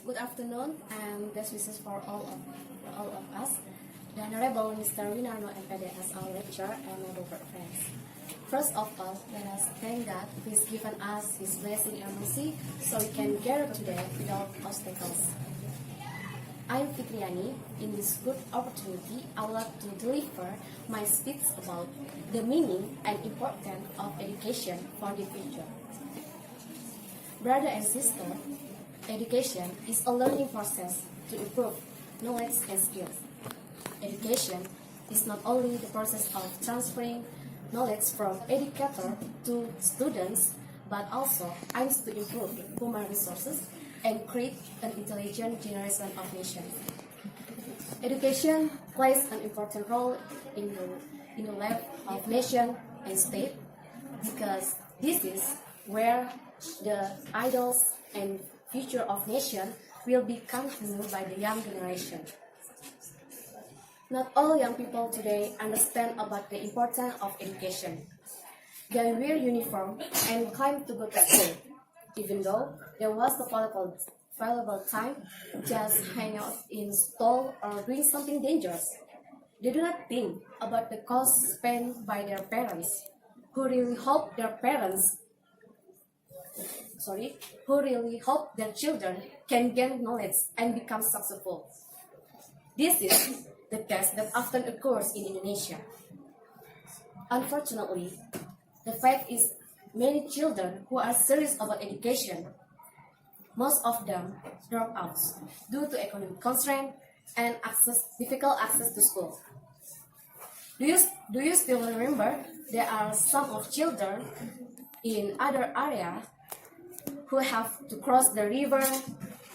Good afternoon and best wishes for all of us. The Honorable Mr. Winarno MPD as our lecturer and my dear friends. First of all, let us thank God who has given us His blessing and mercy so we can gather today without obstacles. I am Fitriani. In this good opportunity, I would like to deliver my speech about the meaning and importance of education for the future. Brother and sister, education is a learning process to improve knowledge and skills. Education is not only the process of transferring knowledge from educator to students, but also aims to improve human resources and create an intelligent generation of nations. Education plays an important role in the life of nation and state because this is where the ideals and future of nation will be continued by the young generation. Not all young people today understand about the importance of education. They wear uniform and claim to go to school, even though there was the valuable time just hang out in stall or doing something dangerous. They do not think about the cost spent by their parents, who really hope their children can gain knowledge and become successful. This is the case that often occurs in Indonesia. Unfortunately, the fact is many children who are serious about education, most of them drop out due to economic constraint and difficult access to school. Do you still remember there are some of children in other areas who have to cross the river,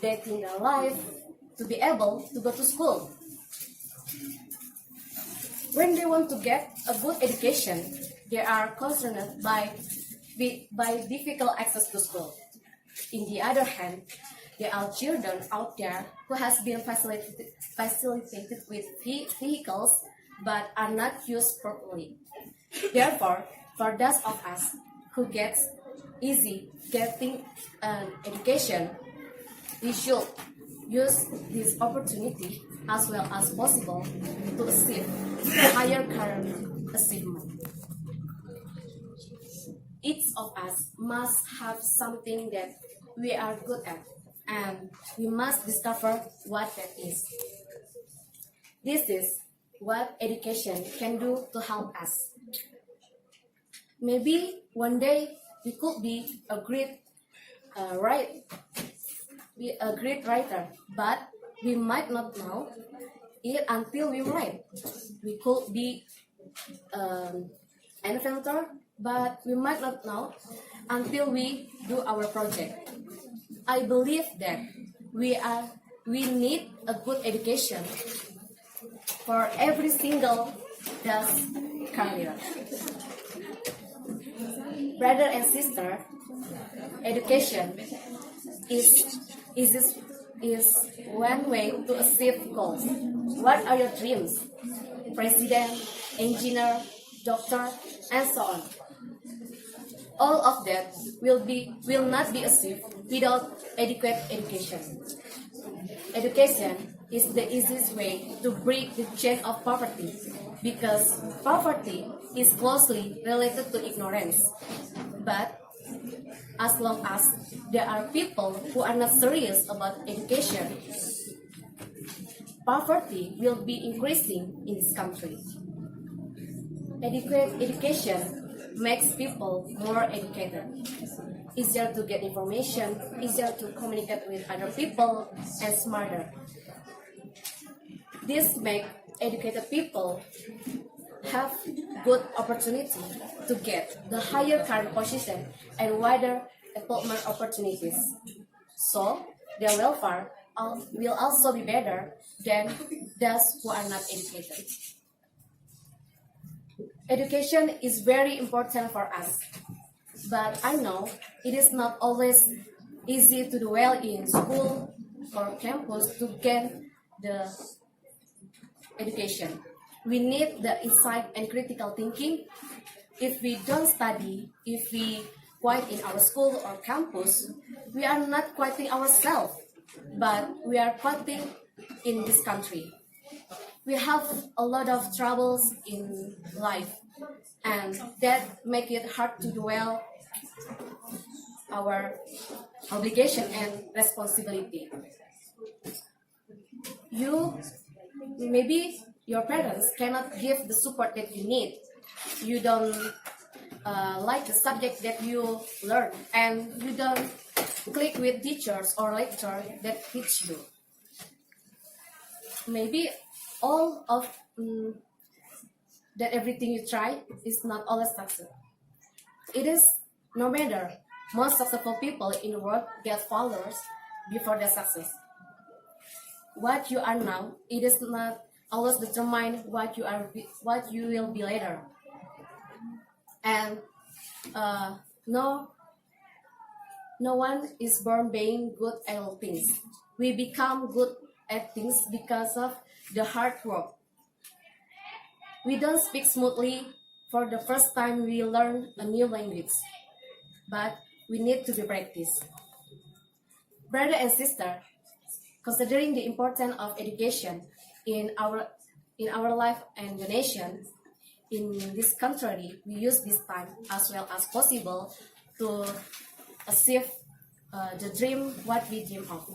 dating their life to be able to go to school? When they want to get a good education, they are concerned by difficult access to school. In the other hand, there are children out there who has been facilitated with vehicles but are not used properly. Therefore, for those of us who gets easy getting an education, we should use this opportunity as well as possible to achieve higher career achievement. Each of us must have something that we are good at, and we must discover what that is. This is what education can do to help us. Maybe one day we could be a great writer, but we might not know it until we write. We could be an inventor, but we might not know until we do our project. I believe that we need a good education for every single career. Brother and sister, education is one way to achieve goals. What are your dreams? President, engineer, doctor, and so on. All of that will not be achieved without adequate education. Education is the easiest way to break the chain of poverty because poverty is closely related to ignorance. But as long as there are people who are not serious about education, poverty will be increasing in this country. Adequate education makes people more educated, easier to get information, easier to communicate with other people, and smarter. This makes educated people have good opportunity to get the higher career position and wider employment opportunities. So their welfare will also be better than those who are not educated. Education is very important for us, but I know it is not always easy to do well in school or campus to gain the education. We need the insight and critical thinking. If we don't study, if we quiet in our school or campus, we are not quieting ourselves. but we are fighting in this country. We have a lot of troubles in life, and that make it hard to dwell our obligation and responsibility. You maybe your parents cannot give the support that you need. You don't like the subject that you learn, and you don't click with teachers or lecturers that teach you. Maybe all of that everything you try is not always success. It is no matter. Most successful people in the world get followers before their success. What you are now, it is not always determine what you will be later. And no, no one is born being good at all things. We become good at things because of the hard work. We don't speak smoothly for the first time we learn a new language, but we need to be practiced. Brother and sister, considering the importance of education in our life and the nation, in this country, we use this time as well as possible to achieve the dream what we dream of.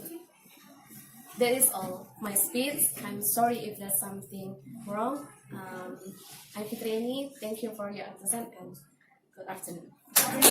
That is all my speech. I'm sorry if there's something wrong. I'm Fitriani. Thank you for your attention and good afternoon.